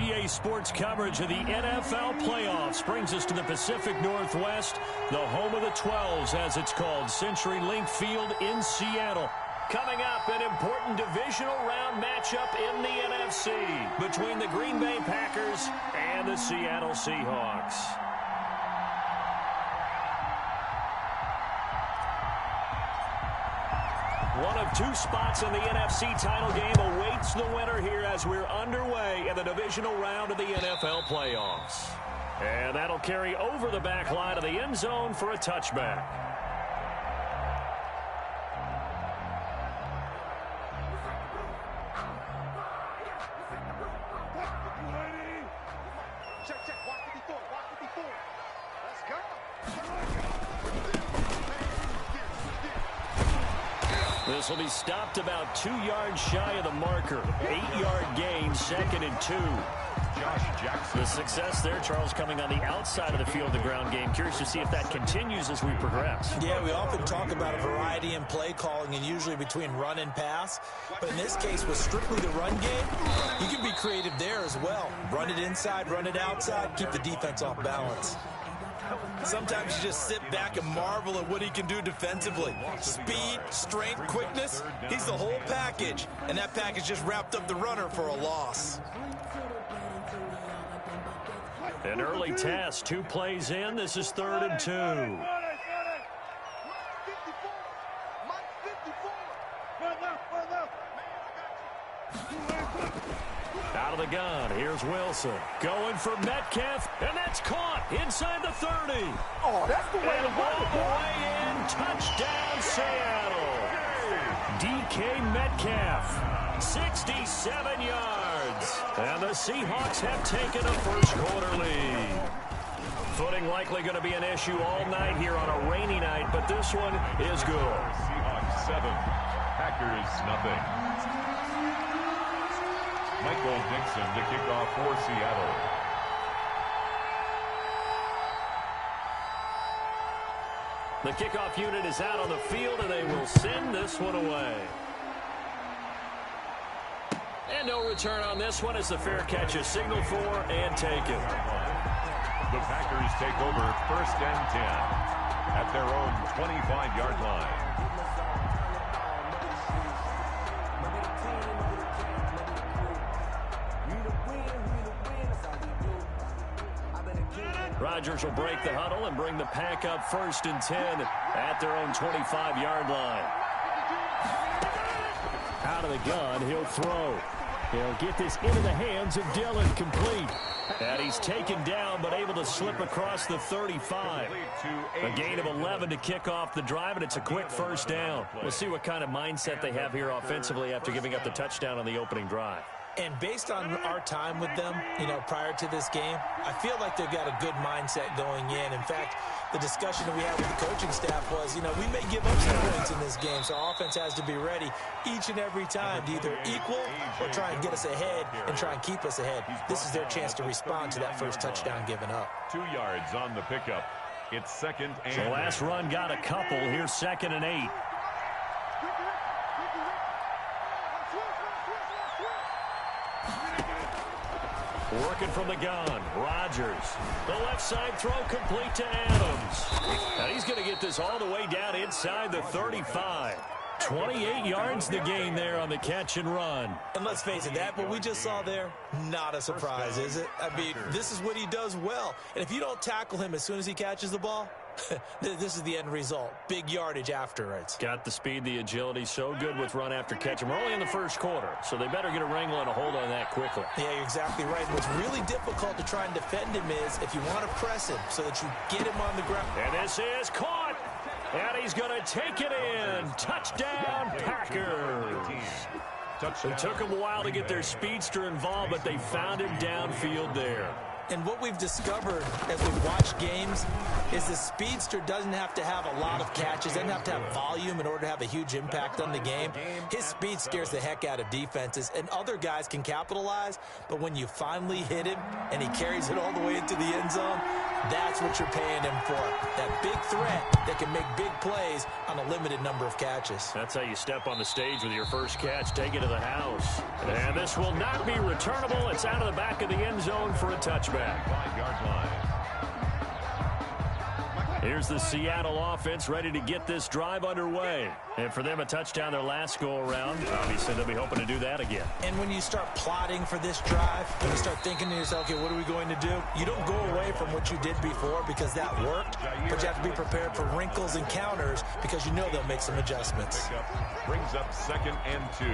EA Sports coverage of the NFL playoffs brings us to the Pacific Northwest, the home of the 12s, as it's called, CenturyLink Field in Seattle. Coming up, an important divisional round matchup in the NFC between the Green Bay Packers and the Seattle Seahawks. One of two spots in the NFC title game awaits the winner here as we're underway in the divisional round of the NFL playoffs. And that'll carry over the back line of the end zone for a touchback. This will be stopped about 2 yards shy of the marker. 8-yard gain, 2nd and 2. Josh Jackson. The success there, Charles, coming on the outside of the field, the ground game. Curious to see if that continues as we progress. Yeah, we often talk about a variety in play calling and usually between run and pass. But in this case, with strictly the run game, you can be creative there as well. Run it inside, run it outside, keep the defense off balance. Sometimes you just sit back and marvel at what he can do defensively. Speed, strength, quickness, he's the whole package. And that package just wrapped up the runner for a loss. An early test, 2 plays in. This is 3rd and 2. Out of the gun, here's Wilson. Going for Metcalf, and that's caught inside the 30. Oh, that's the way and to run all the way in, touchdown Seattle. DK Metcalf, 67 yards. And the Seahawks have taken a first-quarter lead. Footing likely going to be an issue all night here on a rainy night, but this one is good. Seahawks 7, Packers nothing. Michael Dixon to kick off for Seattle. The kickoff unit is out on the field, and they will send this one away. And no return on this one as the fair catch is signaled for and taken. The Packers take over 1st and 10 at their own 25-yard line. Rodgers will break the huddle and bring the pack up 1st and 10 at their own 25-yard line. Out of the gun, he'll throw. He'll get this into the hands of Dillon, complete. And he's taken down but able to slip across the 35. A gain of 11 to kick off the drive, and it's a quick first down. We'll see what kind of mindset they have here offensively after giving up the touchdown on the opening drive. And based on our time with them, prior to this game, I feel like they've got a good mindset going in. In fact, the discussion that we had with the coaching staff was, we may give up some points in this game, so our offense has to be ready each and every time to either equal or try and get us ahead and try and keep us ahead. This is their chance to respond to that first touchdown given up. 2 yards on the pickup. It's 2nd and... The last run got a couple. Here's 2nd and 8. Working from the gun, Rodgers. The left side throw complete to Adams. And he's going to get this all the way down inside the 35. 28 yards the gain there on the catch and run. And let's face it, what we just saw there, not a surprise, is it? I mean, this is what he does well. And if you don't tackle him as soon as he catches the ball, this is the end result. Big yardage afterwards. Got the speed, the agility, so good with run after catch. And we're only in the first quarter, so they better get a wrangle and a hold on that quickly. Yeah, you're exactly right. What's really difficult to try and defend him is if you want to press him so that you get him on the ground. And this is caught. And he's going to take it in. Touchdown, Packers. It took them a while to get their speedster involved, but they found him downfield there. And what we've discovered as we've watched games is the speedster doesn't have to have a lot of catches, doesn't have to have volume in order to have a huge impact on the game. His speed scares the heck out of defenses, and other guys can capitalize, but when you finally hit him and he carries it all the way into the end zone, that's what you're paying him for. That big threat that can make big plays on a limited number of catches. That's how you step on the stage with your first catch, take it to the house. And this will not be returnable. It's out of the back of the end zone for a touchback. 5-yard line. Here's the Seattle offense ready to get this drive underway. And for them, a touchdown their last go-around. Obviously, they'll be hoping to do that again. And when you start plotting for this drive, when you start thinking to yourself, okay, what are we going to do? You don't go away from what you did before because that worked, but you have to be prepared for wrinkles and counters because you know they'll make some adjustments. Brings up 2nd and 2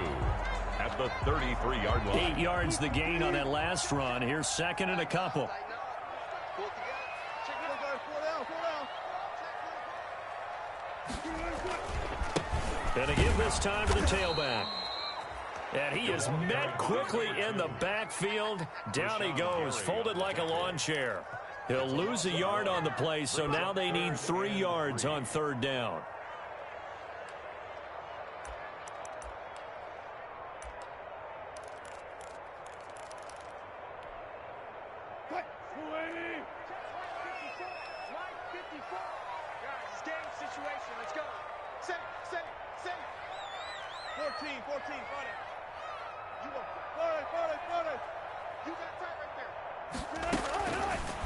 at the 33-yard line. 8 yards the gain on that last run. Here's 2nd and a couple. And a give this time to the tailback. And he is met quickly in the backfield. Down he goes, folded like a lawn chair. He'll lose a yard on the play, so now they need 3 yards on 3rd down.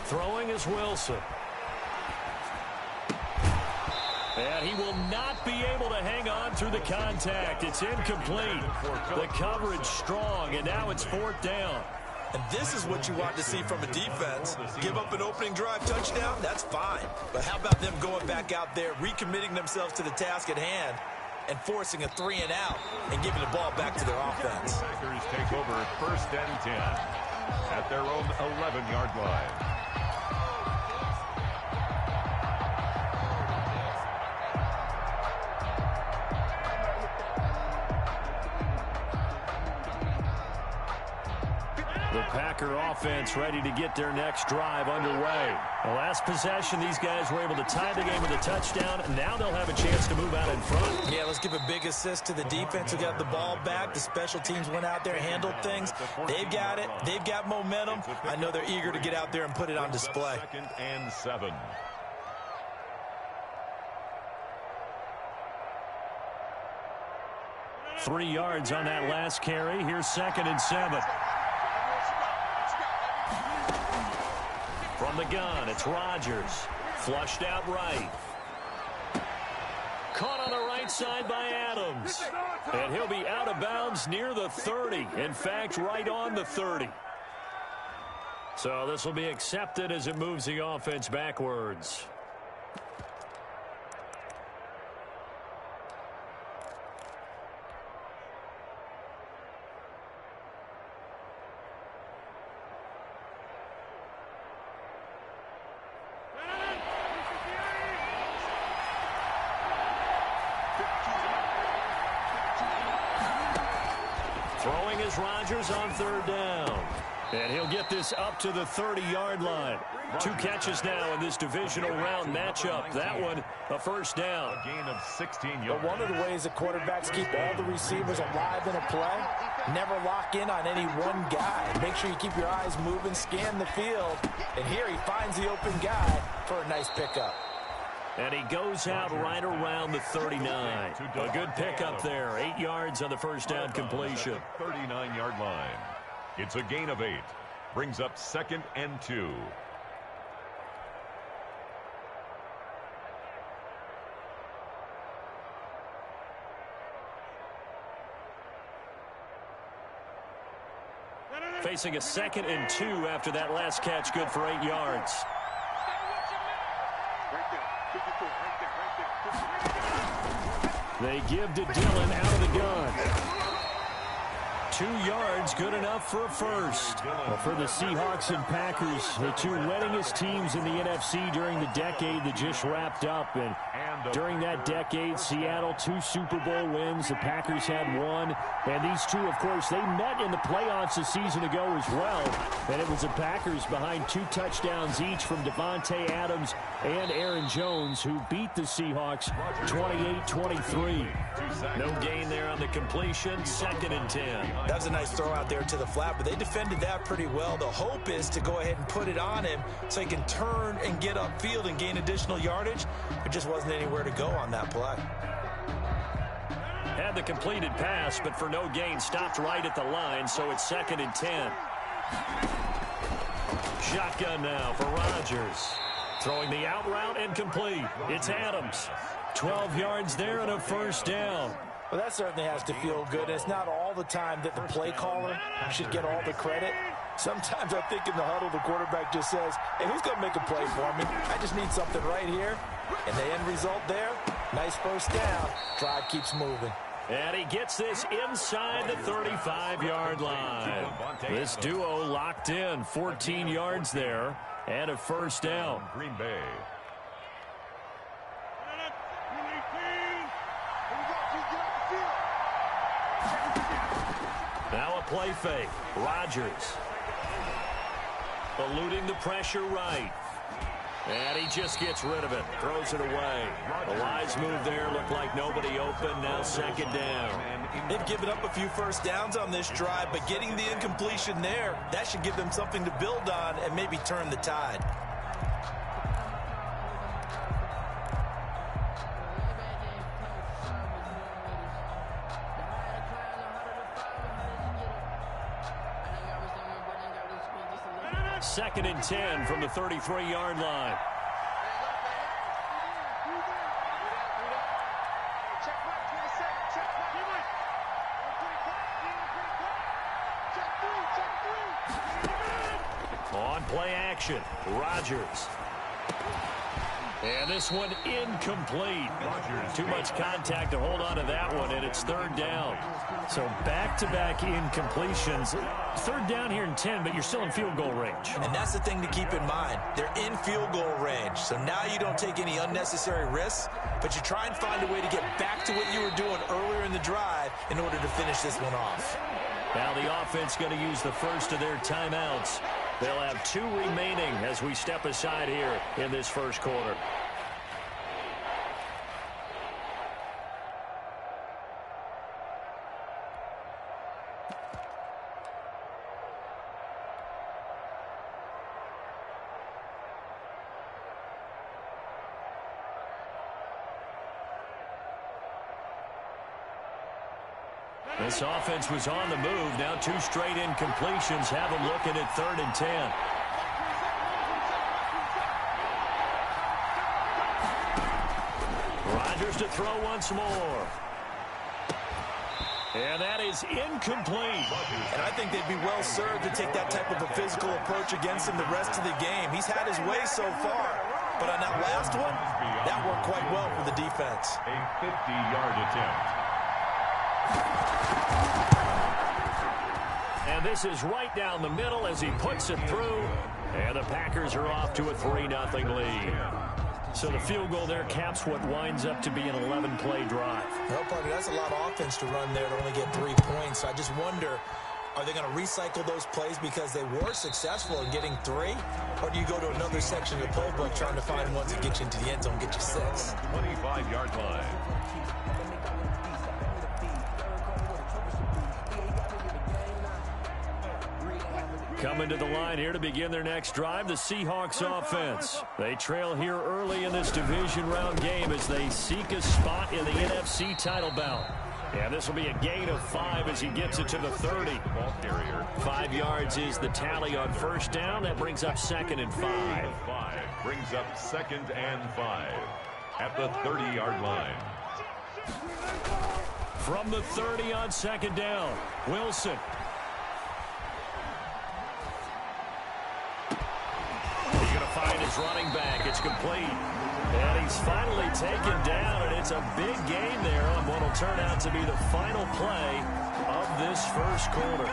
Throwing is Wilson. And he will not be able to hang on through the contact. It's incomplete. The coverage strong, and now it's 4th down. And this is what you want to see from a defense. Give up an opening drive touchdown, that's fine. But how about them going back out there, recommitting themselves to the task at hand, and forcing a 3 and out and giving the ball back to their offense. Packers take over 1st and 10 at their own 11-yard line. The Packer offense ready to get their next drive underway. The last possession, these guys were able to tie the game with a touchdown. Now they'll have a chance to move out in front. Yeah, let's give a big assist to the defense who got the ball back. The special teams went out there, handled things. They've got it. They've got momentum. I know they're eager to get out there and put it on display. 2nd and 7. Three yards on that last carry. Here's 2nd and 7. From the gun, it's Rodgers. Flushed out right. Caught on the right side by Adams. And he'll be out of bounds near the 30. In fact, right on the 30. So this will be accepted as it moves the offense backwards. Throwing is Rodgers on 3rd down. And he'll get this up to the 30-yard line. 2 catches now in this divisional round matchup. That one, a 1st down. A gain of 16 yards. But one of the ways that quarterbacks keep all the receivers alive in a play, never lock in on any one guy. Make sure you keep your eyes moving, scan the field. And here he finds the open guy for a nice pickup. And he goes out right around the 39. A good pickup there. 8 yards on the 1st down completion. 39-yard line. It's a gain of 8. Brings up 2nd and 2. Facing a 2nd and 2 after that last catch, good for 8 yards. They give to Dillon out of the gun. 2 yards, good enough for a first. Well, for the Seahawks and Packers, the 2 winningest teams in the NFC during the decade that just wrapped up. And during that decade, Seattle 2 Super Bowl wins. The Packers had 1. And these 2, of course, they met in the playoffs a season ago as well. And it was the Packers behind 2 touchdowns each from Devontae Adams and Aaron Jones, who beat the Seahawks 28-23. No gain there on the completion, 2nd and 10. That was a nice throw out there to the flat, but they defended that pretty well. The hope is to go ahead and put it on him so he can turn and get upfield and gain additional yardage. There just wasn't anywhere to go on that play. Had the completed pass, but for no gain, stopped right at the line, so it's 2nd and 10. Shotgun now for Rodgers. Throwing the out route and complete. It's Adams. 12 yards there and a first down. Well, that certainly has to feel good. It's not all the time that the play caller should get all the credit. Sometimes I think in the huddle, the quarterback just says, hey, who's going to make a play for me? I just need something right here. And the end result there, nice first down. Drive keeps moving. And he gets this inside the 35-yard line. This duo locked in, 14 yards there, and a first down. Green Bay. Now a play fake. Rodgers eluding the pressure right. And he just gets rid of it. Throws it away. The wise move there. Looked like nobody open. Now 2nd down. They've given up a few first downs on this drive, but getting the incompletion there, that should give them something to build on and maybe turn the tide. Second and 10 from the 33-yard line. On play action, Rodgers. And this one incomplete. Too much contact to hold on to that one, and it's 3rd down. So back-to-back incompletions. 3rd down here in 10, but you're still in field goal range. And that's the thing to keep in mind. They're in field goal range. So now you don't take any unnecessary risks, but you try and find a way to get back to what you were doing earlier in the drive in order to finish this one off. Now the offense going to use the first of their timeouts. They'll have 2 remaining as we step aside here in this first quarter. This offense was on the move. Now 2 straight incompletions have them looking at 3rd and 10. Rodgers to throw once more. And that is incomplete. And I think they'd be well served to take that type of a physical approach against him the rest of the game. He's had his way so far. But on that last one, that worked quite well for the defense. A 50-yard attempt. And this is right down the middle as he puts it through. And the Packers are off to a 3-0 lead. So the field goal there caps what winds up to be an 11-play drive. Well, partner, that's a lot of offense to run there to only get 3 points. So I just wonder, are they going to recycle those plays because they were successful in getting 3? Or do you go to another section of the playbook trying to find ones that get you into the end zone, get you 6? 25-yard line. Coming to the line here to begin their next drive, the Seahawks offense. They trail here early in this division round game as they seek a spot in the NFC title bout. And this will be a gain of 5 as he gets it to the 30. 5 yards is the tally on first down. That brings up 2nd and 5. Brings up 2nd and 5 at the 30-yard line. From the 30 on 2nd down, Wilson. Find his running back. It's complete. And he's finally taken down, and it's a big gain there on what will turn out to be the final play of this first quarter.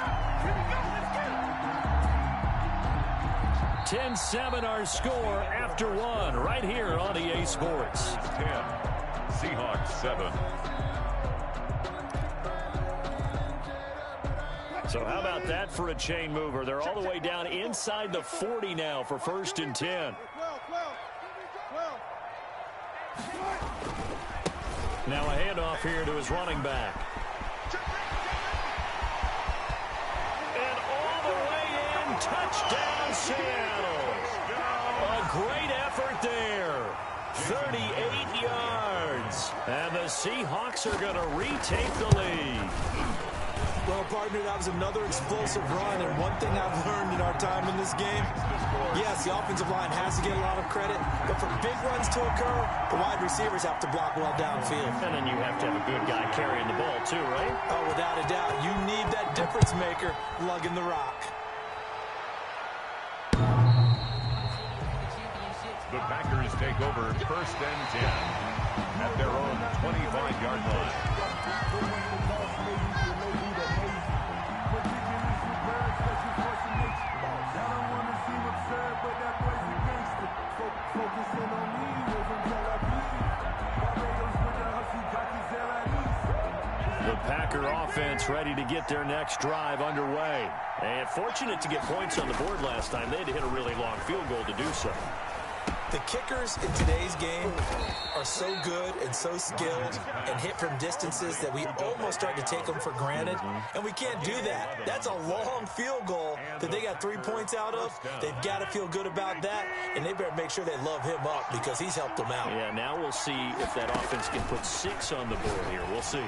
10-7 our score after one right here on EA Sports. 10, Seahawks 7. So how about that for a chain mover? They're all the way down inside the 40 now for 1st and 10. Now a handoff here to his running back. And all the way in, touchdown Seattle. A great effort there. 38 yards. And the Seahawks are going to retake the lead. Well, partner, that was another explosive run, and one thing I've learned in our time in this game, yes, the offensive line has to get a lot of credit, but for big runs to occur, the wide receivers have to block well downfield. And then you have to have a good guy carrying the ball too, right? Oh, without a doubt. You need that difference maker lugging the rock. The Packers take over 1st and 10 at their own 25-yard line. The Packer offense ready to get their next drive underway. And fortunate to get points on the board last time. They had to hit a really long field goal to do so. The kickers in today's game are so good and so skilled and hit from distances that we almost start to take them for granted, and we can't do that. That's a long field goal that they got 3 points out of. They've got to feel good about that, and they better make sure they love him up because he's helped them out. Yeah, now we'll see if that offense can put 6 on the board here. We'll see.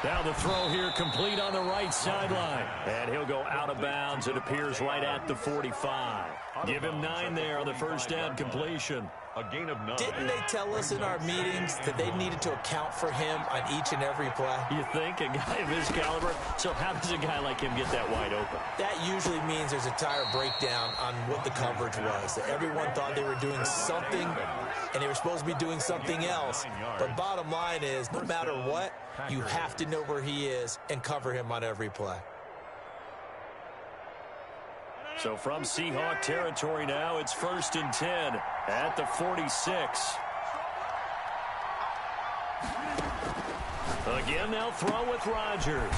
Now the throw here complete on the right sideline. And he'll go out of bounds. It appears right at the 45. Give him 9 there on the first down completion. A gain of 9. Didn't they tell us in our meetings that they needed to account for him on each and every play? You think? A guy of his caliber? So how does a guy like him get that wide open? That usually means there's a tire breakdown on what the coverage was. That everyone thought they were doing something, and they were supposed to be doing something else. But bottom line is, no matter what, you have to know where he is and cover him on every play. So from Seahawk territory now, it's 1st and 10 at the 46. Again, they'll throw with Rodgers.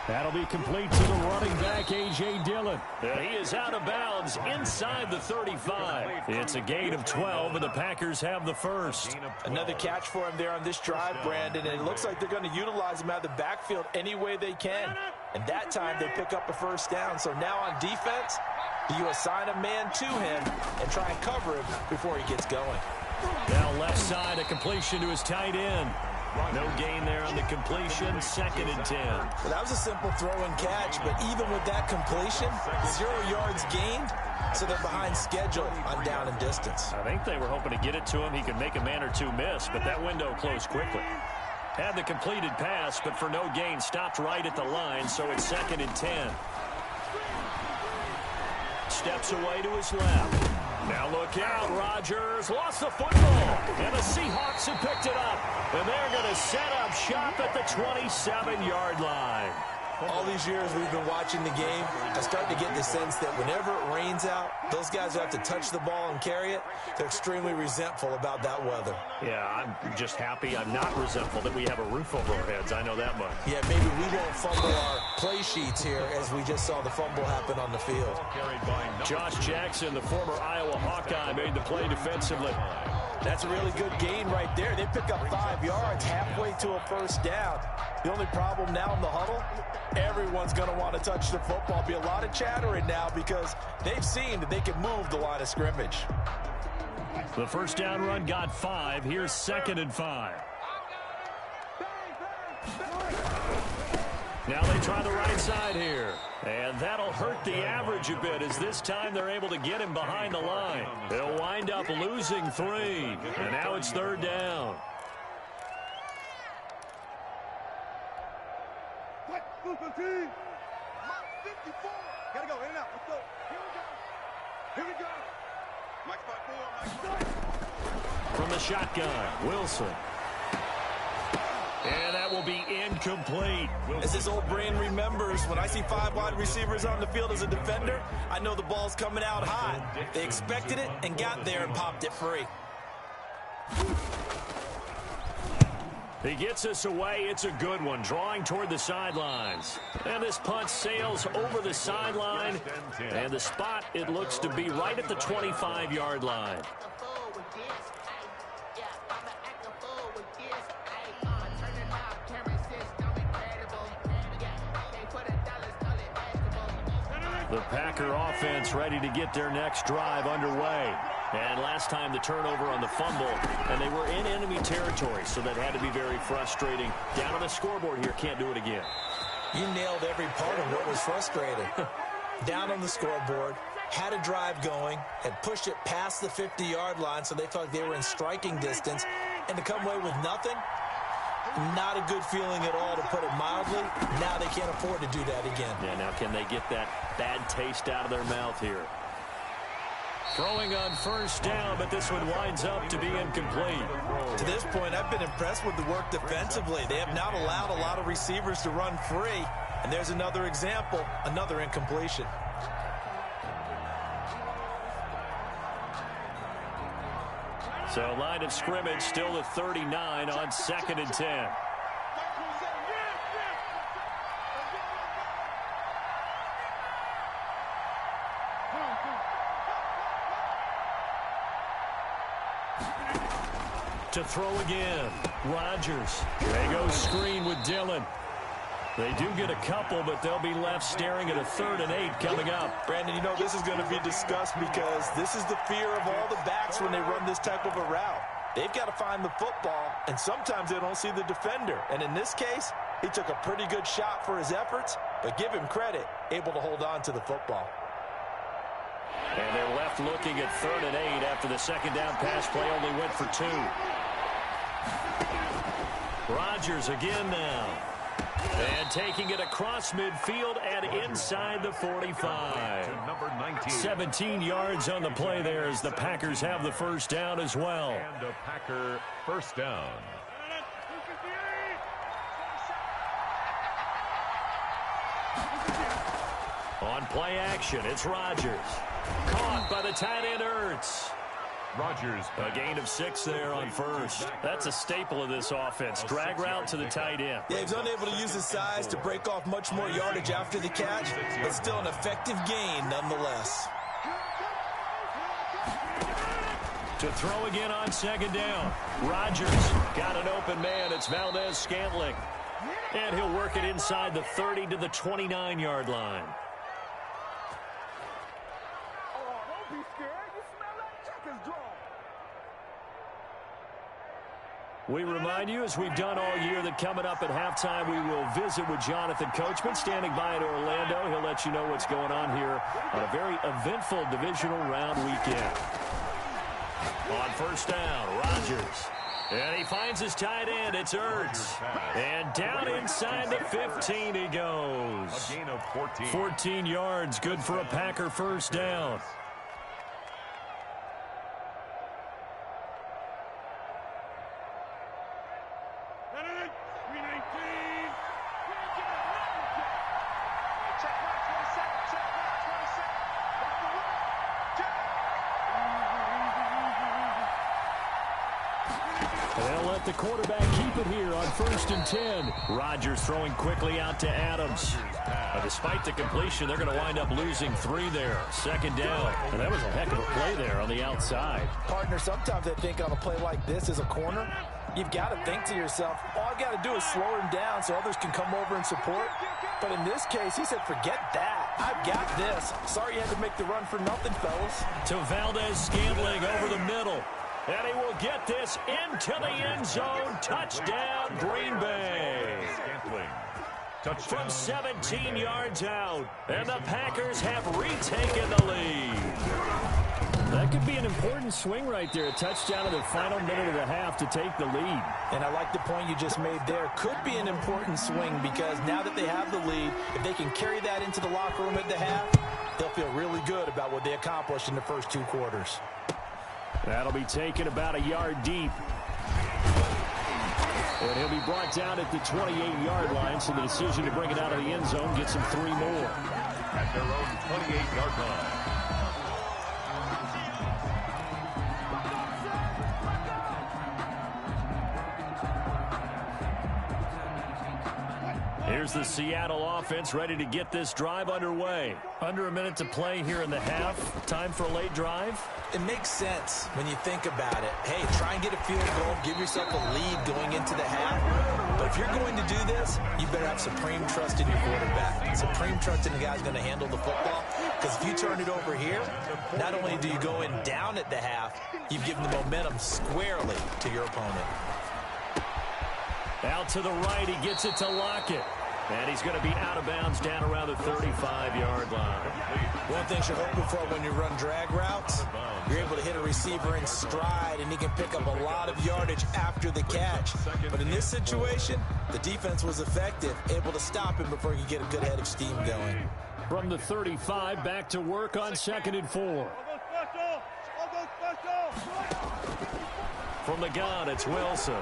That'll be complete to the running back, A.J. Dillon. And he is out of bounds inside the 35. It's a gain of 12, and the Packers have the first. Another catch for him there on this drive, Brandon, and it looks like they're going to utilize him out of the backfield any way they can. And that time they pick up a first down. So now on defense, you assign a man to him and try and cover him before he gets going. Now left side, a completion to his tight end. No gain there on the completion, 2nd and 10. Well, that was a simple throw and catch, but even with that completion, 0 yards gained, so they're behind schedule on down and distance. I think they were hoping to get it to him. He could make a man or two miss, but that window closed quickly. Had the completed pass, but for no gain, stopped right at the line, so it's 2nd and 10. Steps away to his left. Now look out, Rodgers lost the football, and the Seahawks have picked it up, and they're going to set up shop at the 27-yard line. All these years we've been watching the game, I start to get the sense that whenever it rains out, those guys who have to touch the ball and carry it, they're extremely resentful about that weather. Yeah, I'm just happy I'm not resentful that we have a roof over our heads. I know that much. Yeah, maybe we won't fumble our play sheets here as we just saw the fumble happen on the field. Josh Jackson, the former Iowa Hawkeye, made the play defensively. That's a really good gain right there. They pick up 5 yards halfway to a first down. The only problem now in the huddle, everyone's going to want to touch the football. Be a lot of chattering now because they've seen that they can move the line of scrimmage. The first down run got 5. Here's 2nd and 5. Now they try the right side here. And that'll hurt the average a bit as this time they're able to get him behind the line. They'll wind up losing 3. And now it's 3rd down. Gotta go, in and out. Let's go. Here we go. Here we go. From the shotgun, Wilson. And that will be incomplete. As his old brain remembers, when I see 5 wide receivers on the field as a defender, I know the ball's coming out hot. They expected it and got there and popped it free. He gets us away. It's a good one, drawing toward the sidelines. And this punt sails over the sideline. And the spot, it looks to be right at the 25-yard line. The Packer offense ready to get their next drive underway. And last time the turnover on the fumble, and they were in enemy territory, so that had to be very frustrating. Down on the scoreboard here, can't do it again. You nailed every part of what was frustrating. Down on the scoreboard, had a drive going, had pushed it past the 50-yard line, so they felt like they were in striking distance, and to come away with nothing, not a good feeling at all, to put it mildly. Now they can't afford to do that again. Yeah, now can they get that bad taste out of their mouth here? Throwing on first down, but this one winds up to be incomplete. To this point, I've been impressed with the work defensively. They have not allowed a lot of receivers to run free. And there's another example, another incompletion. So line of scrimmage still the 39 on 2nd and 10. To throw again, Rodgers. They go screen with Dillon. They do get a couple, but they'll be left staring at a 3rd and 8 coming up. Brandon, you know this is going to be discussed because this is the fear of all the backs when they run this type of a route. They've got to find the football, and sometimes they don't see the defender. And in this case, he took a pretty good shot for his efforts, but give him credit, able to hold on to the football. And they're left looking at 3rd and 8 after the second down pass play only went for 2. Rodgers again now. And taking it across midfield and inside the 45. 17 yards on the play there as the Packers have the first down as well. And a Packer first down. On play action, it's Rodgers. Caught by the tight end Ertz. Rodgers. A gain of 6 there on first. That's a staple of this offense. Drag route to the tight end. Yeah, he's unable to use his size to break off much more yardage after the catch, but still an effective gain nonetheless. To throw again on 2nd down. Rodgers got an open man. It's Valdez-Scantling. And he'll work it inside the 30 to the 29-yard line. We remind you, as we've done all year, that coming up at halftime, we will visit with Jonathan Coachman, standing by in Orlando. He'll let you know what's going on here on a very eventful divisional round weekend. On first down, Rodgers. And he finds his tight end. It's Ertz. And down inside the 15 he goes. A gain of 14. 14 yards, good for a Packer first down. They'll let the quarterback keep it here on 1st and 10. Rodgers throwing quickly out to Adams. Despite the completion, they're going to wind up losing 3 there. 2nd down. And that was a heck of a play there on the outside. Partner, sometimes I think on a play like this as a corner, you've got to think to yourself, all I've got to do is slow him down so others can come over and support. But in this case, he said, forget that. I've got this. Sorry you had to make the run for nothing, fellas. To Valdez-Scantling over the middle. And he will get this into the end zone. Touchdown, Green Bay. Touchdown. From 17 yards out. And the Packers have retaken the lead. That could be an important swing right there. A touchdown in the final minute of the half to take the lead. And I like the point you just made there. Could be an important swing because now that they have the lead, if they can carry that into the locker room at the half, they'll feel really good about what they accomplished in the first 2 quarters. That'll be taken about a yard deep. And he'll be brought down at the 28-yard line, so the decision to bring it out of the end zone gets him 3 more. At their own 28-yard line. Here's the Seattle offense ready to get this drive underway. Under a minute to play here in the half. Time for a late drive. It makes sense when you think about it. Hey, try and get a field goal. Give yourself a lead going into the half. But if you're going to do this, you better have supreme trust in your quarterback. Supreme trust in the guy who's going to handle the football. Because if you turn it over here, not only do you go in down at the half, you've given the momentum squarely to your opponent. Out to the right, he gets it to Lockett. And he's going to be out of bounds down around the 35-yard line. One thing you're hoping for when you run drag routes, you're able to hit a receiver in stride, and he can pick up a lot of yardage after the catch. But in this situation, the defense was effective, able to stop him before he could get a good head of steam going. From the 35, back to work on 2nd and 4. From the gun, it's Wilson.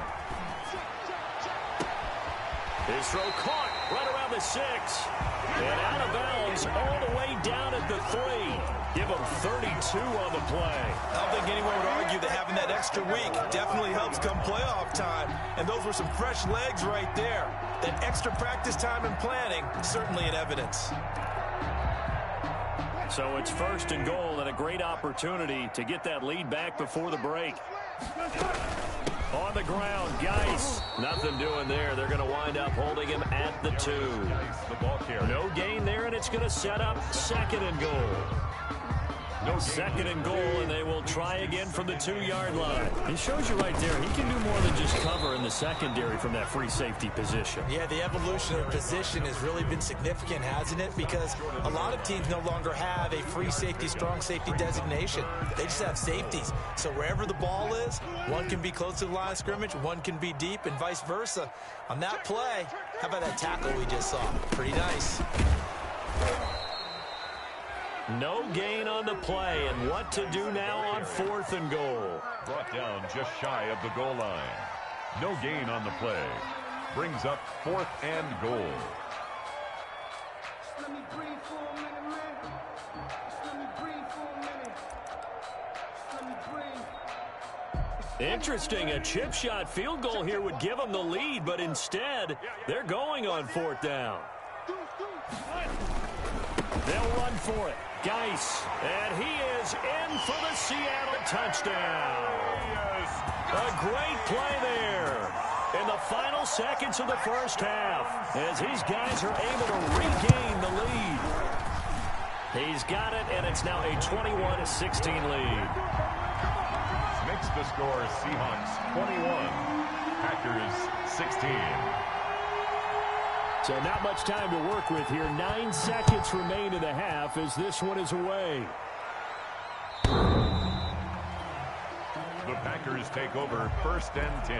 His throw caught right around the 6. And out of bounds all the way down at the 3. Give him 32 on the play. I don't think anyone would argue that having that extra week definitely helps come playoff time. And those were some fresh legs right there. That extra practice time and planning, certainly in evidence. So it's 1st and goal and a great opportunity to get that lead back before the break. On the ground, Geis. Nothing doing there. They're going to wind up holding him at the 2. No gain there, and it's going to set up 2nd and goal. No 2nd and goal, and they will try again from the 2-yard line. It shows you right there, he can do more than just cover in the secondary from that free safety position. Yeah, the evolution of position has really been significant, hasn't it? Because a lot of teams no longer have a free safety, strong safety designation. They just have safeties. So wherever the ball is, one can be close to the line of scrimmage, one can be deep, and vice versa. On that play, how about that tackle we just saw? Pretty nice. No gain on the play, and what to do now on 4th and goal. Brought down just shy of the goal line. No gain on the play. Brings up 4th and goal. Let me breathe for a minute, man. Let me breathe for a minute. Let me breathe. Interesting, a chip shot field goal here would give them the lead, but instead, they're going on 4th down. They'll run for it. Geis, and he is in for the Seattle touchdown. A great play there in the final seconds of the first half as these guys are able to regain the lead. He's got it, and it's now a 21-16 lead. Makes the score Seahawks 21, Packers 16. So not much time to work with here. 9 seconds remain in the half as this one is away. The Packers take over 1st and 10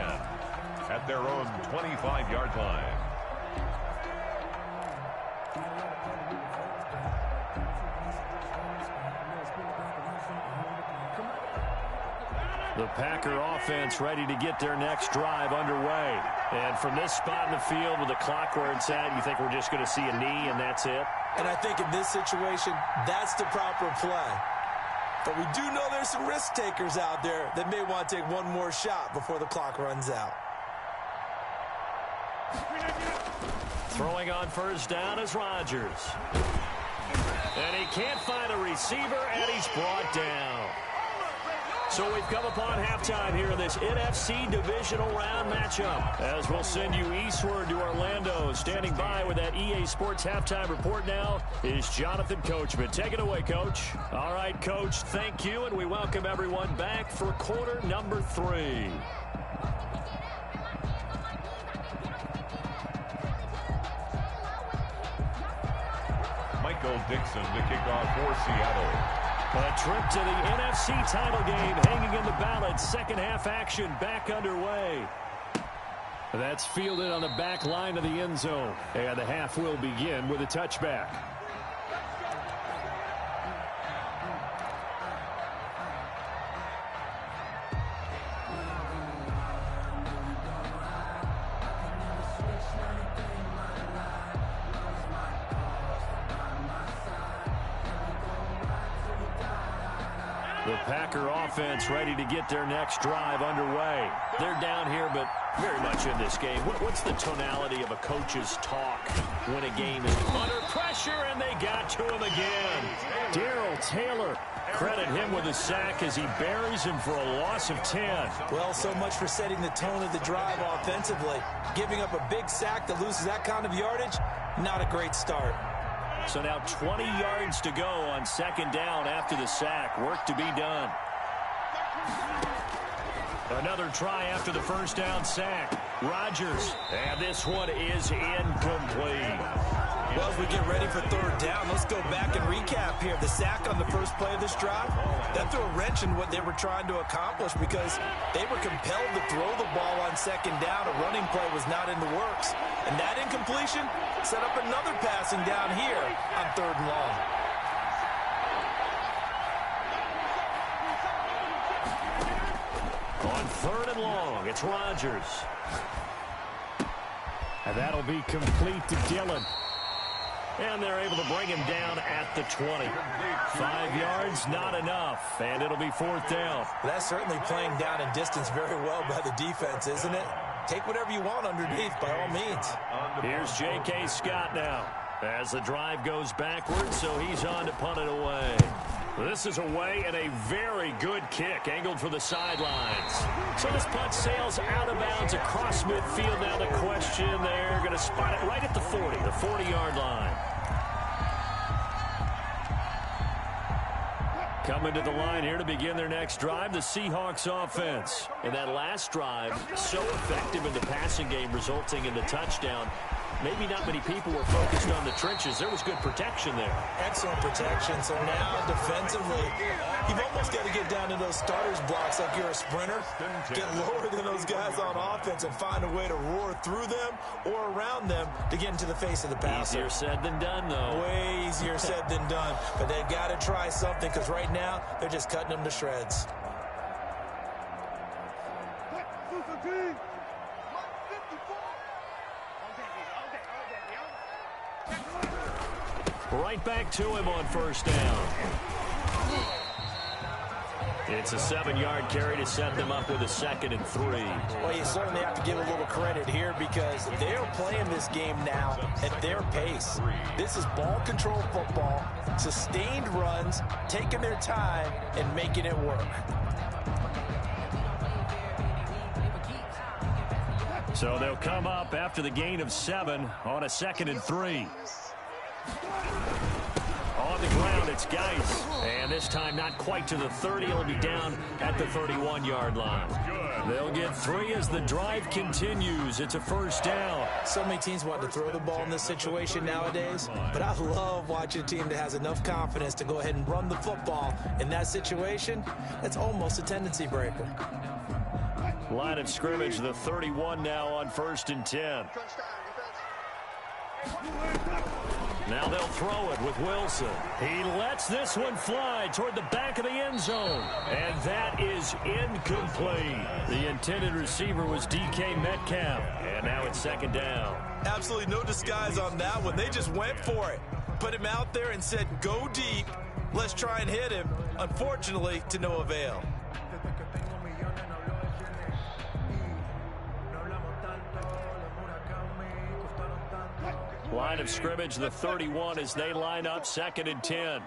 at their own 25-yard line. The Packer offense ready to get their next drive underway. And from this spot in the field with the clock where it's at, you think we're just going to see a knee and that's it? And I think in this situation, that's the proper play. But we do know there's some risk takers out there that may want to take one more shot before the clock runs out. Throwing on 1st down is Rodgers. And he can't find a receiver, and he's brought down. So we've come upon halftime here in this NFC divisional round matchup. As we'll send you eastward to Orlando. Standing by with that EA Sports halftime report now is Jonathan Coachman. Take it away, Coach. All right, Coach, thank you, and we welcome everyone back for quarter number 3. Michael Dixon to kick off for Seattle. A trip to the NFC title game hanging in the balance. Second half action back underway. That's fielded on the back line of the end zone. And the half will begin with a touchback. The Packer offense ready to get their next drive underway. They're down here, but very much in this game. What's the tonality of a coach's talk when a game is under pressure, and they got to him again? Darrell Taylor, credit him with a sack as he buries him for a loss of 10. Well, so much for setting the tone of the drive offensively. Giving up a big sack that loses that kind of yardage, not a great start. So now 20 yards to go on second down after the sack. Work to be done. Another try after the first down sack. Rodgers, and this one is incomplete. Well, as we get ready for third down, let's go back and recap here. The sack on the first play of this drive, that threw a wrench in what they were trying to accomplish because they were compelled to throw the ball on second down. A running play was not in the works. And that incompletion set up another passing down here on third and long. On third and long, it's Rodgers. And that'll be complete to Dillon. And they're able to bring him down at the 20. 5 yards, not enough. And it'll be fourth down. That's certainly playing down in distance very well by the defense, isn't it? Take whatever you want underneath, by all means. Here's J.K. Scott now as the drive goes backwards, so he's on to punt it away. This is away and a very good kick angled for the sidelines. So this punt sails out of bounds across midfield. Now the question, they're going to spot it right at the 40, the 40-yard line. Coming to the line here to begin their next drive, the Seahawks offense. And that last drive, so effective in the passing game, resulting in the touchdown. Maybe not many people were focused on the trenches. There was good protection there. Excellent protection. So now defensively, you've almost got to get down to those starters blocks like you're a sprinter. Get lower than those guys on offense and find a way to roar through them or around them to get into the face of the passer. Easier said than done, though. Way easier said than done. But they've got to try something because right now they're just cutting them to shreds. Right back to him on first down. It's a 7-yard carry to set them up with a 2nd and 3. Well, you certainly have to give a little credit here because they're playing this game now at their pace. This is ball control football, sustained runs, taking their time, and making it work. So they'll come up after the gain of 7 on a 2nd and 3. On the ground, it's Geis. And this time not quite to the 30. He'll be down at the 31-yard line. They'll get 3 as the drive continues. It's a first down. So many teams want to throw the ball in this situation nowadays, but I love watching a team that has enough confidence to go ahead and run the football. In that situation, that's almost a tendency breaker. Line of scrimmage, the 31 now on 1st and 10. Now they'll throw it with Wilson. He lets this one fly toward the back of the end zone. And that is incomplete. The intended receiver was DK Metcalf. And now it's 2nd down. Absolutely no disguise on that one. They just went for it. Put him out there and said, go deep. Let's try and hit him. Unfortunately, to no avail. Line of scrimmage, the 31 as they line up 2nd and 10.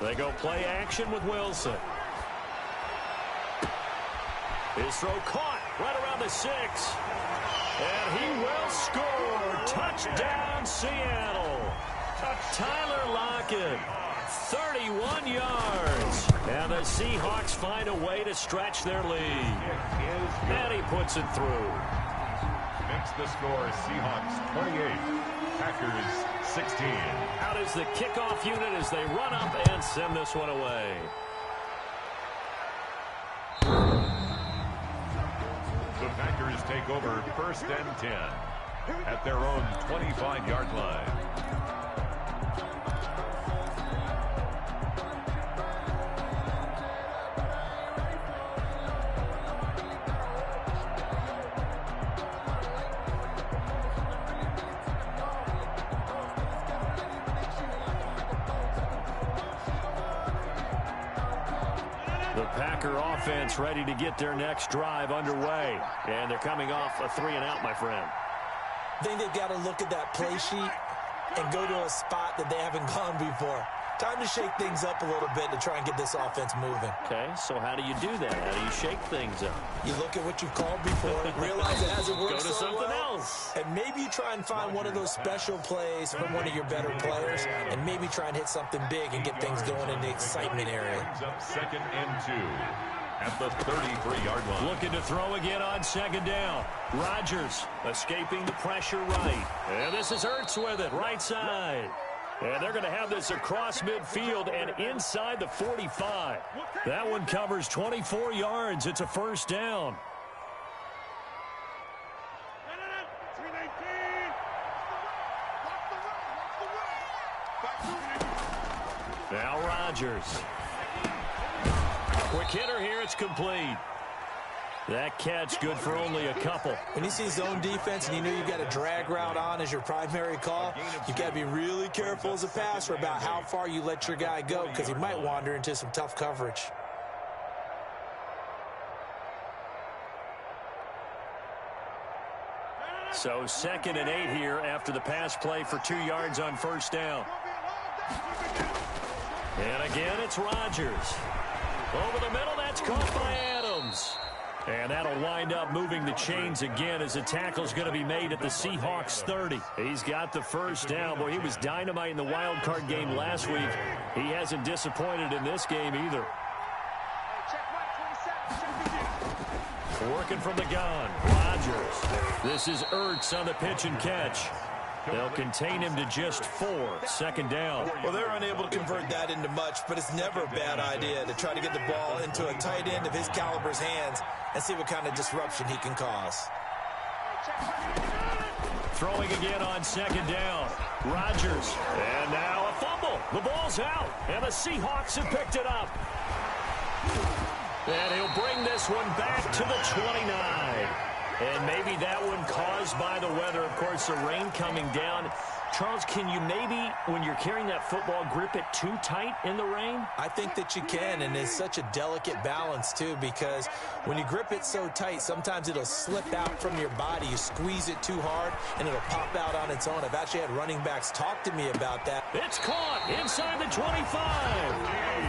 They go play action with Wilson. His throw caught right around the 6. And he will score. Touchdown, Seattle. Tyler Lockett, 31 yards. And the Seahawks find a way to stretch their lead. And he puts it through. Makes the score Seahawks 28, Packers 16. Out is the kickoff unit as they run up and send this one away. The Packers take over 1st and 10 at their own 25-yard line. The Packer offense ready to get their next drive underway. And they're coming off a 3-and-out, my friend. I think they've got to look at that play sheet and go to a spot that they haven't gone before. Time to shake things up a little bit to try and get this offense moving. Okay, so how do you do that? How do you shake things up? You look at what you've called before, realize it hasn't worked Go to so something well, else. and maybe you try and find one of those special plays from one of your better players, and maybe try and hit something big and get things going in the excitement area. Up 2nd and 2 at the 33-yard line. Looking to throw again on 2nd down. Rodgers escaping the pressure right. And this is Ertz with it, right side. And they're going to have this across midfield and inside the 45. That one covers 24 yards. It's a 1st down. Now Rodgers. Quick hitter here. It's complete. That catch good for only a couple. When you see zone defense and you know you've got a drag route on as your primary call, you've got to be really careful as a passer about how far you let your guy go because he might wander into some tough coverage. So 2nd and 8 here after the pass play for 2 yards on 1st down. And again, it's Rodgers. Over the middle, that's caught by Adams. And that'll wind up moving the chains again as the tackle's going to be made at the Seahawks 30. He's got the 1st down. Boy, he was dynamite in the wild card game last week. He hasn't disappointed in this game either. Working from the gun, Rodgers. This is Ertz on the pitch and catch. They'll contain him to just 4. 2nd down. Well, they're unable to convert that into much, but it's never a bad idea to try to get the ball into a tight end of his caliber's hands and see what kind of disruption he can cause. Throwing again on 2nd down. Rodgers. And now a fumble. The ball's out. And the Seahawks have picked it up. And he'll bring this one back to the 29. And maybe that one caused by the weather. Of course, the rain coming down. Charles, can you maybe, when you're carrying that football, grip it too tight in the rain? I think that you can, and it's such a delicate balance, too, because when you grip it so tight, sometimes it'll slip out from your body. You squeeze it too hard, and it'll pop out on its own. I've actually had running backs talk to me about that. It's caught inside the 25.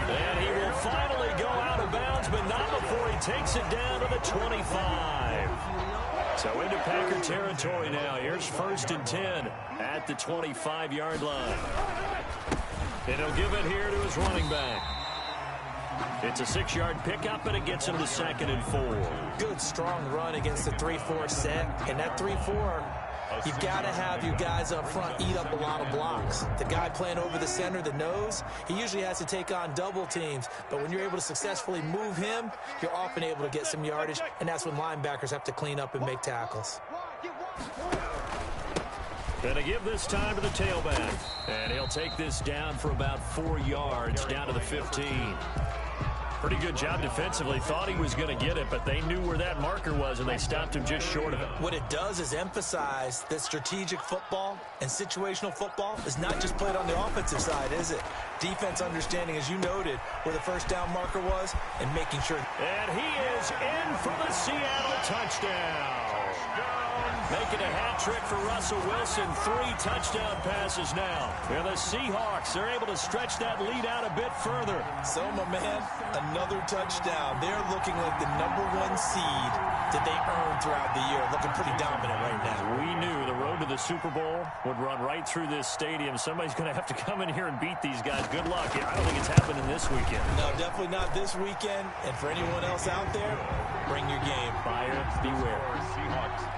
And he will finally go out of bounds, but not before he takes it down to the 25. So into Packer territory now. Here's 1st and 10 at the 25-yard line. And he'll give it here to his running back. It's a 6-yard pickup, and it gets him to 2nd and 4. Good, strong run against the 3-4 set. And that 3-4, you've got to have your guys up front eat up a lot of blocks. The guy playing over the center, the nose, he usually has to take on double teams. But when you're able to successfully move him, you're often able to get some yardage, and that's when linebackers have to clean up and make tackles. Gonna give this time to the tailback. And he'll take this down for about 4 yards, down to the 15. Pretty good job defensively. Thought he was going to get it, but they knew where that marker was, and they stopped him just short of it. What it does is emphasize that strategic football and situational football is not just played on the offensive side, is it? Defense understanding, as you noted, where the 1st down marker was and making sure. And he is in for the Seattle touchdown. Making a hat trick for Russell Wilson. 3 touchdown passes now. And the Seahawks are able to stretch that lead out a bit further. So, my man, another touchdown. They're looking like the #1 seed that they earned throughout the year. Looking pretty dominant right now. We knew the road to the Super Bowl would run right through this stadium. Somebody's going to have to come in here and beat these guys. Good luck. I don't think it's happening this weekend. No, definitely not this weekend. And for anyone else out there, bring your game. Buyer beware.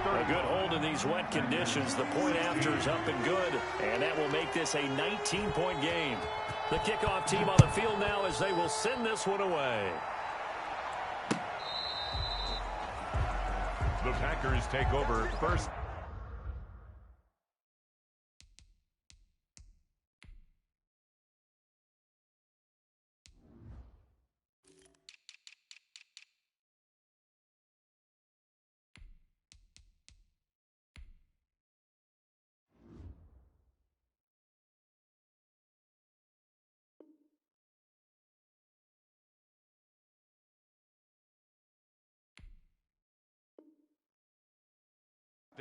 A good hold in these wet conditions. The point after is up and good, and that will make this a 19-point game. The kickoff team on the field now as they will send this one away. The Packers take over 1st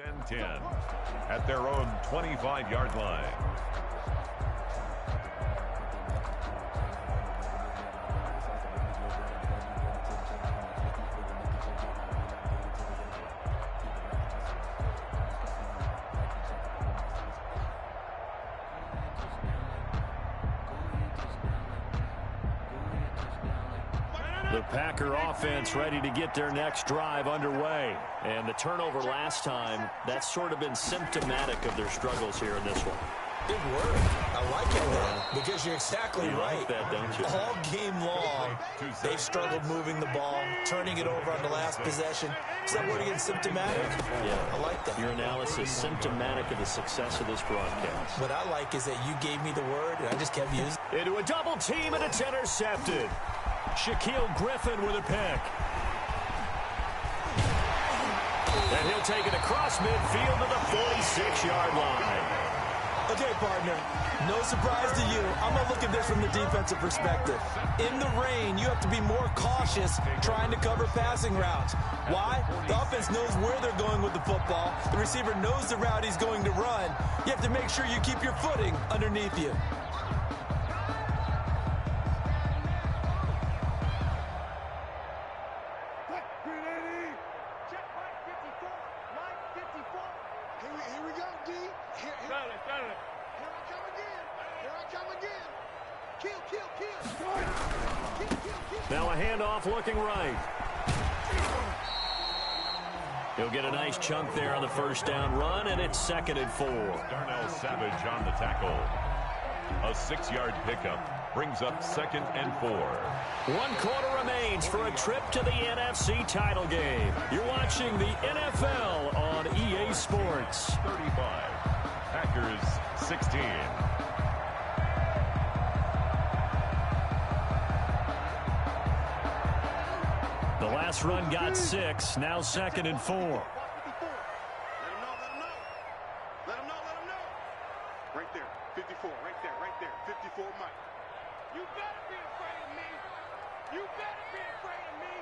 and 10 at their own 25-yard line. The Packer offense ready to get their next drive underway. And the turnover last time, that's sort of been symptomatic of their struggles here in this one. Good word. I like it, though, because you're exactly right. Like that, don't you? All game long, they've struggled moving the ball, turning it over on the last possession. Is that word again, symptomatic? Yeah. I like that. Your analysis, symptomatic of the success of this broadcast. What I like is that you gave me the word, and I just kept using it. Into a double team, and it's intercepted. Shaquille Griffin with a pick. And he'll take it across midfield to the 46-yard line. Okay, partner, no surprise to you. I'm going to look at this from the defensive perspective. In the rain, you have to be more cautious trying to cover passing routes. Why? The offense knows where they're going with the football. The receiver knows the route he's going to run. You have to make sure you keep your footing underneath you. Now a handoff looking right. He'll get a nice chunk there on the first down run, and it's 2nd and 4. Darnell Savage on the tackle. A 6-yard pickup brings up 2nd and 4. 1 quarter remains for a trip to the NFC title game. You're watching the NFL on EA Sports. 35. Packers 16. The last run got 6, now 2nd and 4. Let him know. Right there, 54, right there, 54 Mike. You better be afraid of me. You better be afraid of me.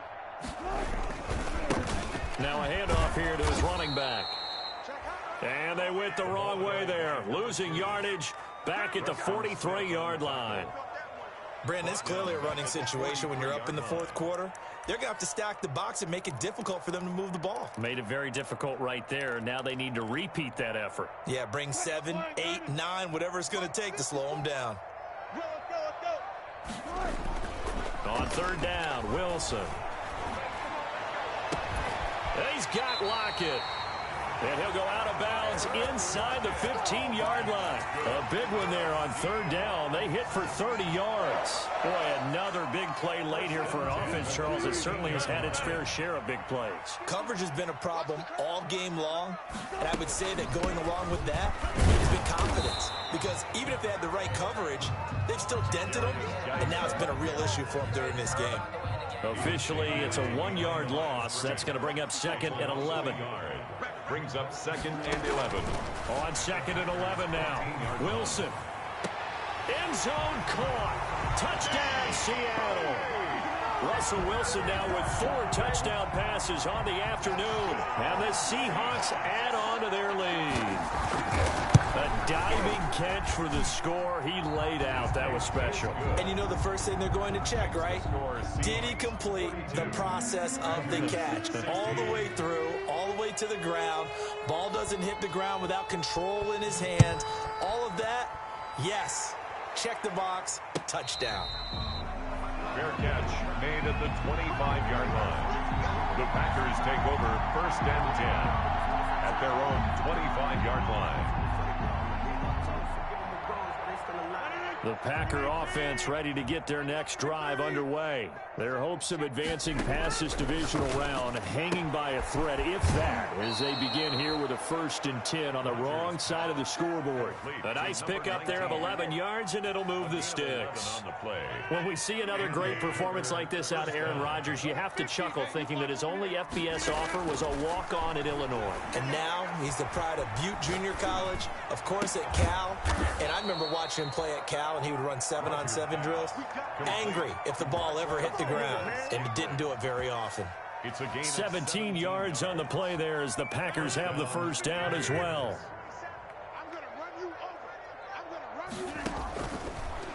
Now a handoff here to his running back. And they went the wrong way there, losing yardage back at the 43-yard line. Brandon, it's clearly a running situation when you're up in the 4th quarter. They're going to have to stack the box and make it difficult for them to move the ball. Made it very difficult right there. Now they need to repeat that effort. Yeah, bring 7, 8, 9, whatever it's going to take to slow them down. On 3rd down, Wilson. And he's got Lockett. And he'll go out of bounds inside the 15-yard line. A big one there on 3rd down. They hit for 30 yards. Boy, another big play late here for an offense, Charles, that certainly has had its fair share of big plays. Coverage has been a problem all game long, and I would say that going along with that has been confidence. Because even if they had the right coverage, they've still dented them, and now it's been a real issue for them during this game. Officially, it's a 1-yard loss. That's going to bring up 2nd and 11. Brings up 2nd and 11. On 2nd and 11 now. Wilson. End zone caught. Touchdown, Seattle. Russell Wilson now with 4 touchdown passes on the afternoon. And the Seahawks add on to their lead. A diving catch for the score. He laid out. That was special. And you know the first thing they're going to check, right? Did he complete the process of the catch? All the way through, all the way to the ground. Ball doesn't hit the ground without control in his hands. All of that, yes. Check the box. Touchdown. Fair catch made at the 25-yard line. The Packers take over 1st and 10 at their own 25-yard line. The Packer offense ready to get their next drive underway. Their hopes of advancing past this divisional round hanging by a thread, if that, as they begin here with a 1st and 10 on the wrong side of the scoreboard. A nice pickup there of 11 yards, and it'll move the sticks. When we see another great performance like this out of Aaron Rodgers, you have to chuckle thinking that his only FBS offer was a walk-on at Illinois. And now he's the pride of Butte Junior College, of course at Cal. And I remember watching him play at Cal, and he would run 7-on-7 drills. Angry if the ball ever hit the ground, and he didn't do it very often. It's a gain 17 yards on the play there as the Packers have the first down as well. I'm going to run you over. I'm going to run you over.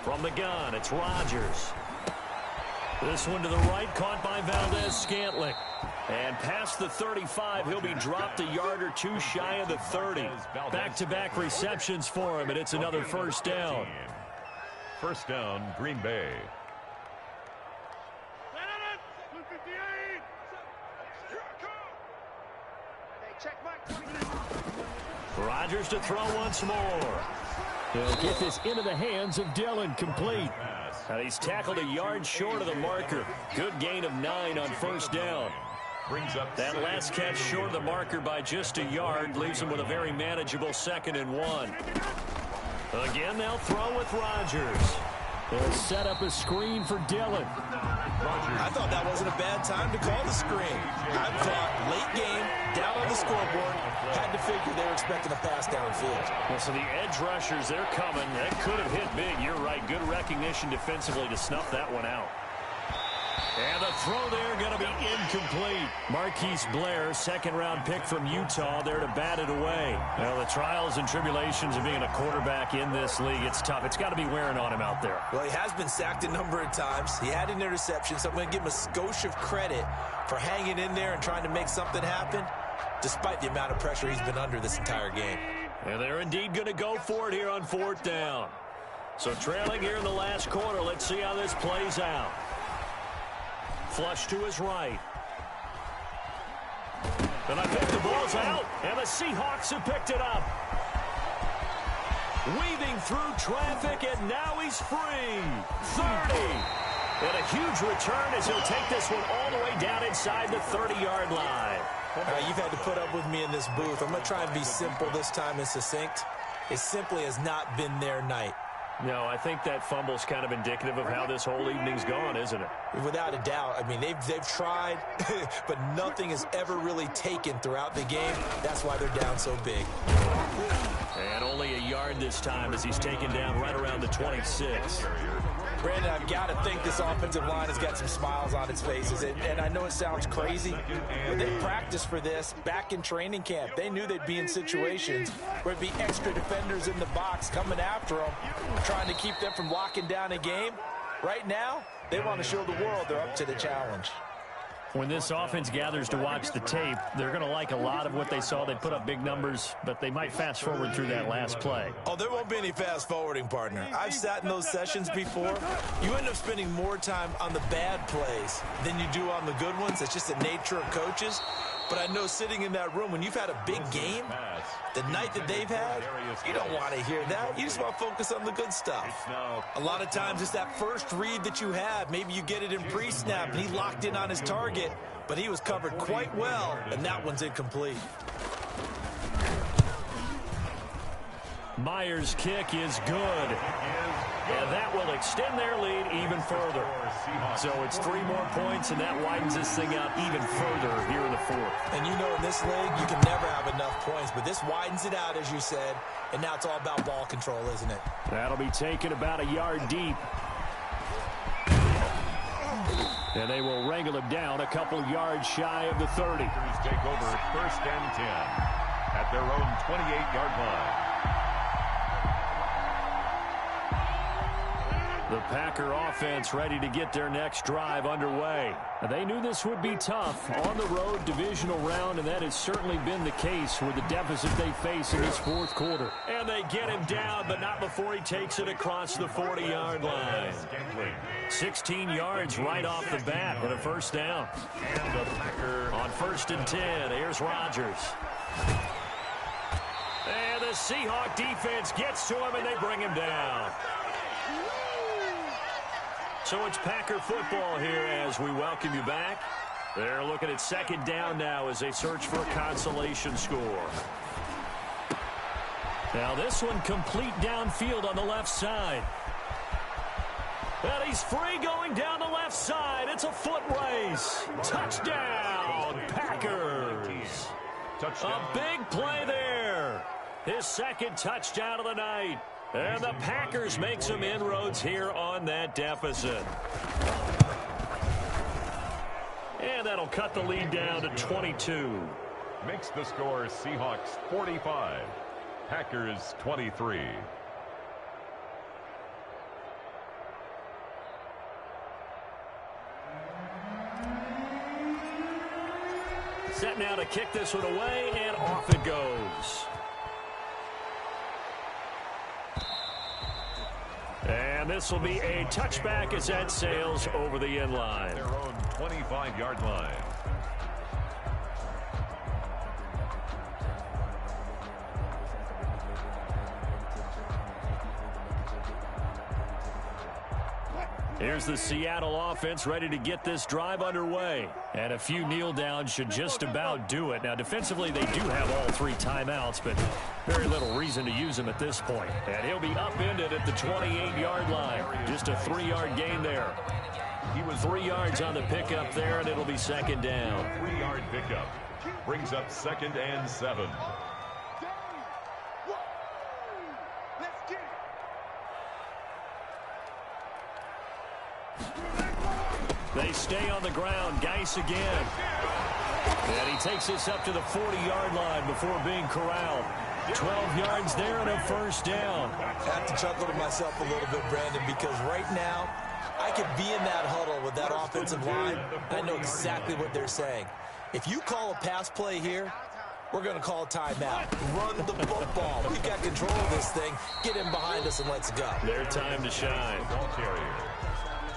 From the gun, it's Rodgers. This one to the right, caught by Valdez-Scantling. And past the 35, he'll be dropped a yard or two shy of the 30. Back-to-back receptions for him, and it's another first down. First down, Green Bay. Rodgers to throw once more. He'll get this into the hands of Dillon, complete. And he's tackled a yard short of the marker. Good gain of 9 on first down. Brings up that last catch short of the marker by just a yard leaves him with a very manageable 2nd and 1. Again, they'll throw with Rodgers. They'll set up a screen for Dillon. I thought that wasn't a bad time to call the screen. I thought late game, down on the scoreboard, had to figure they were expecting a pass downfield. Well, so the edge rushers, they're coming. That could have hit big. You're right. Good recognition defensively to snuff that one out. And the throw there going to be incomplete. Marquise Blair, second-round pick from Utah, there to bat it away. Well, the trials and tribulations of being a quarterback in this league, it's tough. It's got to be wearing on him out there. Well, he has been sacked a number of times. He had an interception, so I'm going to give him a skosh of credit for hanging in there and trying to make something happen, despite the amount of pressure he's been under this entire game. And they're indeed going to go for it here on 4th down. So trailing here in the last quarter, let's see how this plays out. Flush to his right. And I think the ball's out, and the Seahawks have picked it up. Weaving through traffic, and now he's free. 30. And a huge return as he'll take this one all the way down inside the 30-yard line. You've had to put up with me in this booth. I'm going to try and be simple this time and succinct. It simply has not been their night. No, I think that fumble's kind of indicative of how this whole evening's gone, isn't it? Without a doubt. I mean, they've tried, but nothing has ever really taken throughout the game. That's why they're down so big. And only a yard this time as he's taken down right around the 26. Brandon, I've got to think this offensive line has got some smiles on its faces. And I know it sounds crazy, but they practiced for this back in training camp. They knew they'd be in situations where it'd be extra defenders in the box coming after them, trying to keep them from locking down a game. Right now, they want to show the world they're up to the challenge. When this offense gathers to watch the tape, they're going to like a lot of what they saw. They put up big numbers, but they might fast forward through that last play. Oh, there won't be any fast forwarding, partner. I've sat in those sessions before. You end up spending more time on the bad plays than you do on the good ones. It's just the nature of coaches. But I know sitting in that room, when you've had a big game, the night that they've had, you don't want to hear that. You just want to focus on the good stuff. A lot of times it's that first read that you have. Maybe you get it in pre-snap, and he locked in on his target, but he was covered quite well, and that one's incomplete. Myers' kick is good. And that will extend their lead even further. So it's 3 more points, and that widens this thing out even further here in the 4th. And you know in this league, you can never have enough points, but this widens it out, as you said, and now it's all about ball control, isn't it? That'll be taken about a yard deep. And they will wrangle him down a couple yards shy of the 30. Take over 1st and 10 at their own 28-yard line. The Packer offense ready to get their next drive underway. They knew this would be tough on the road divisional round, and that has certainly been the case with the deficit they face in this 4th quarter. And they get him down, but not before he takes it across the 40-yard line. 16 yards right off the bat and a first down. And the Packer on 1st and 10, here's Rodgers. And the Seahawk defense gets to him, and they bring him down. So it's Packer football here as we welcome you back. They're looking at 2nd down now as they search for a consolation score. Now this one complete downfield on the left side. And he's free going down the left side. It's a foot race. Touchdown, Packers. touchdown. A big play there. His 2nd touchdown of the night. And the Packers make some inroads here on that deficit. And that'll cut the lead down to 22. Makes the score Seahawks 45, Packers 23. Set now to kick this one away, and off it goes. And this will be a touchback as that sails over the end line. Their own 25-yard line. Here's the Seattle offense ready to get this drive underway. And a few kneel downs should just about do it. Now, defensively, they do have all 3 timeouts, but very little reason to use them at this point. And he'll be upended at the 28-yard line. Just a 3-yard gain there. He was 3 yards on the pickup there, and it'll be second down. 3-yard pickup brings up 2nd and 7. They stay on the ground. Geis again. And he takes this up to the 40-yard line before being corralled. 12 yards there and a first down. I have to chuckle to myself a little bit, Brandon, because right now I could be in that huddle with that offensive line, and I know exactly what they're saying. If you call a pass play here, we're going to call a timeout. Run the football. We've got control of this thing. Get him behind us and let's go. Their time to shine.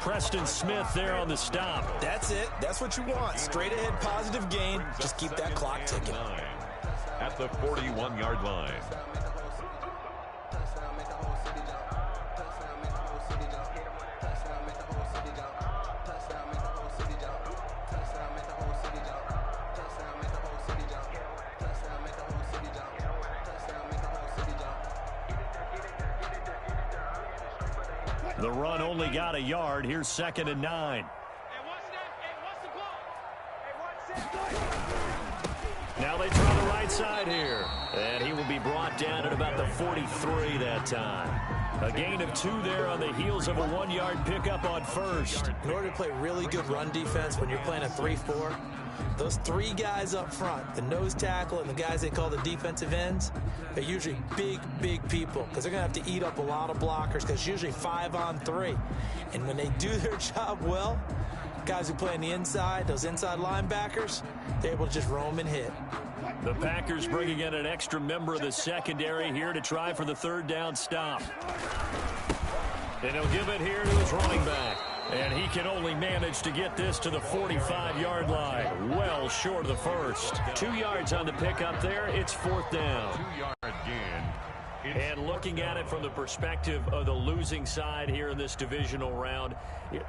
Preston Smith there on the stop. That's it. That's what you want. Straight ahead positive gain. Just keep that clock ticking. At the 41-yard line. The run only got a yard. Here's 2nd and 9. Now they try the right side here. And he will be brought down at about the 43 that time. A gain of 2 there on the heels of a 1-yard pickup on first. In order to play really good run defense when you're playing a 3-4, those 3 guys up front, the nose tackle and the guys they call the defensive ends, they're usually big, big people because they're going to have to eat up a lot of blockers because it's usually 5 on 3. And when they do their job well, guys who play on the inside, those inside linebackers, they're able to just roam and hit. The Packers bringing in an extra member of the secondary here to try for the 3rd down stop. And he'll give it here to his running back. And he can only manage to get this to the 45-yard line. Well short of the first. 2 yards on the pickup there. It's 4th down. 2-yard gain. And looking at it from the perspective of the losing side here in this divisional round,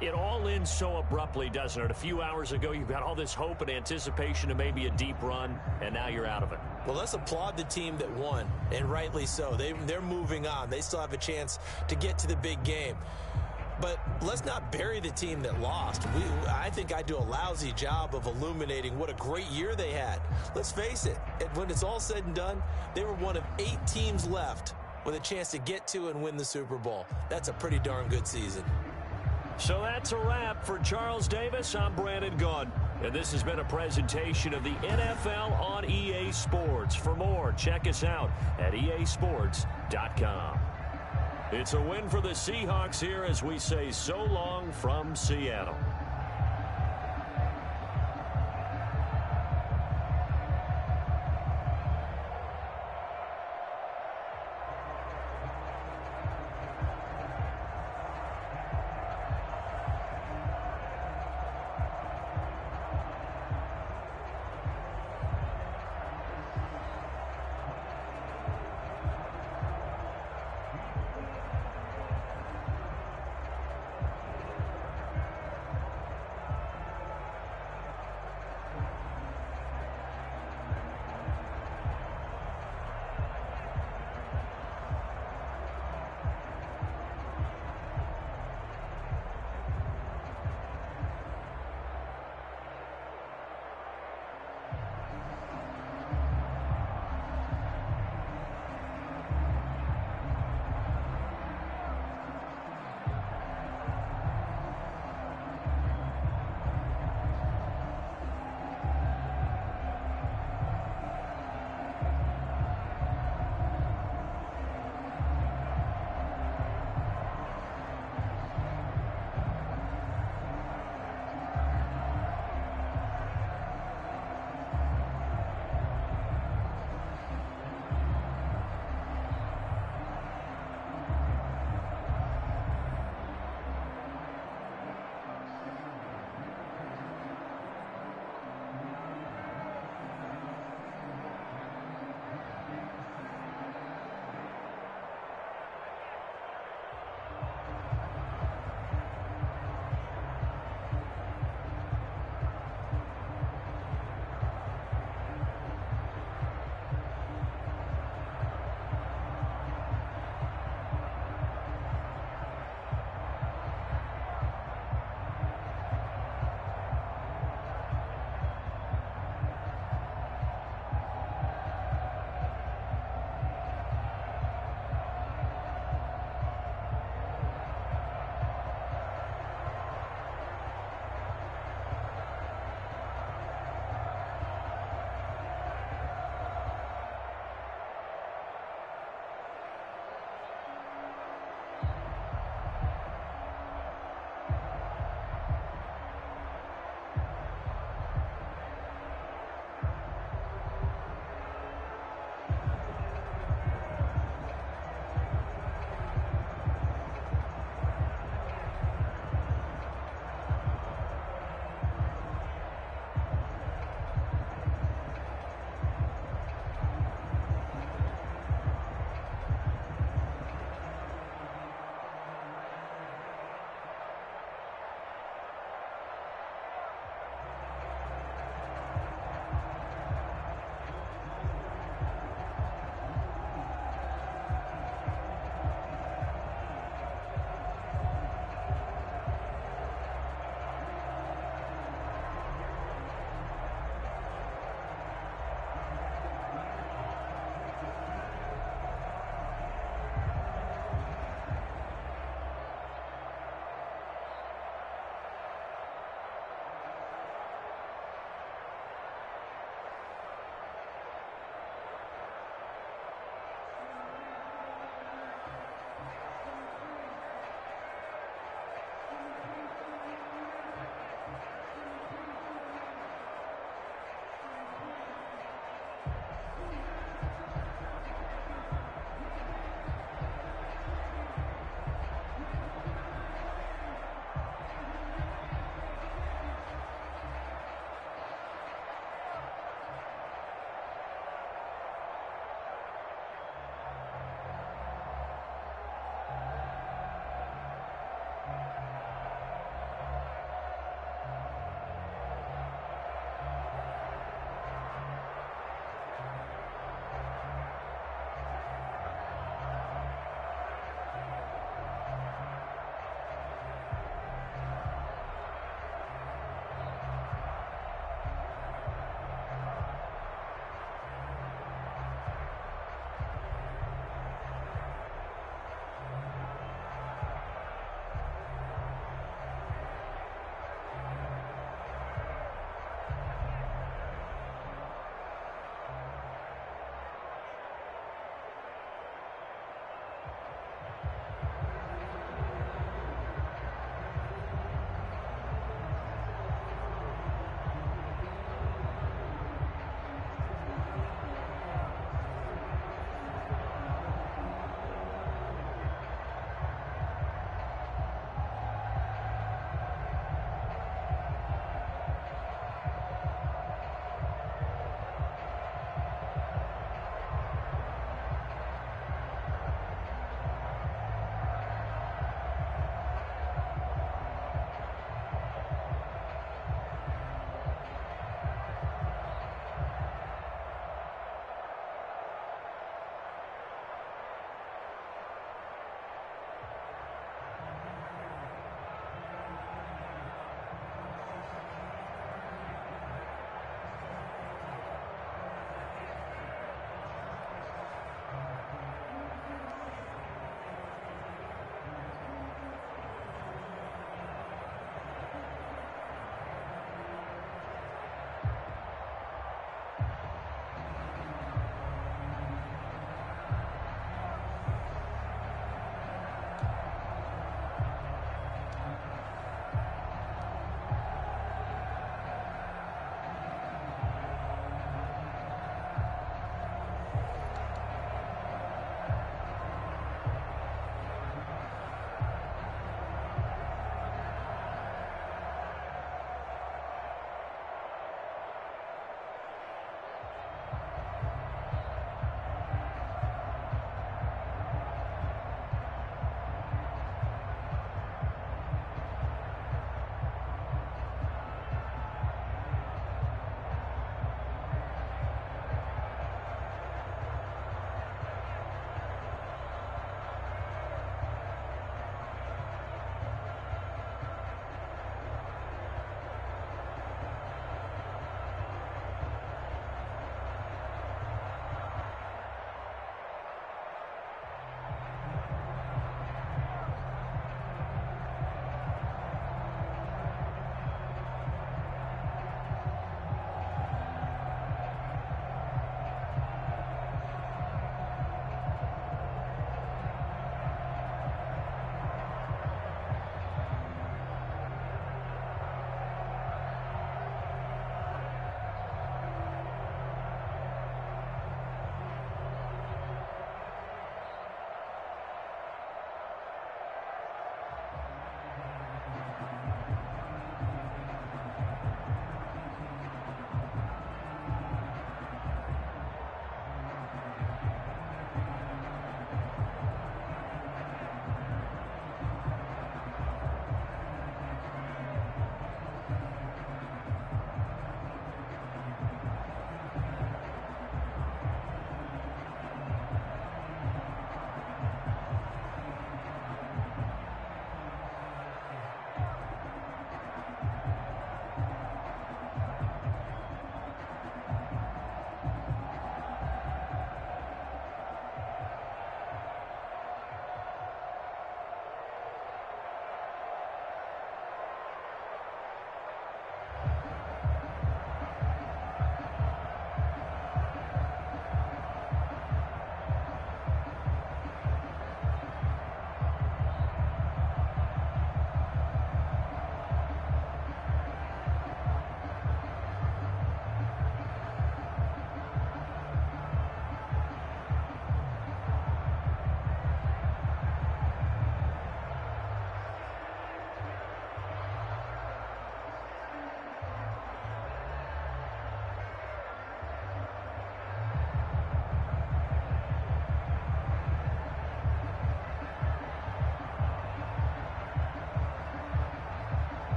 it all ends so abruptly, doesn't it? A few hours ago, you've got all this hope and anticipation of maybe a deep run, and now you're out of it. Well, let's applaud the team that won, and rightly so. They're moving on. They still have a chance to get to the big game. But let's not bury the team that lost. I think I do a lousy job of illuminating what a great year they had. Let's face it, when it's all said and done, they were one of 8 teams left with a chance to get to and win the Super Bowl. That's a pretty darn good season. So that's a wrap for Charles Davis. I'm Brandon Gunn. And this has been a presentation of the NFL on EA Sports. For more, check us out at easports.com. It's a win for the Seahawks here as we say so long from Seattle.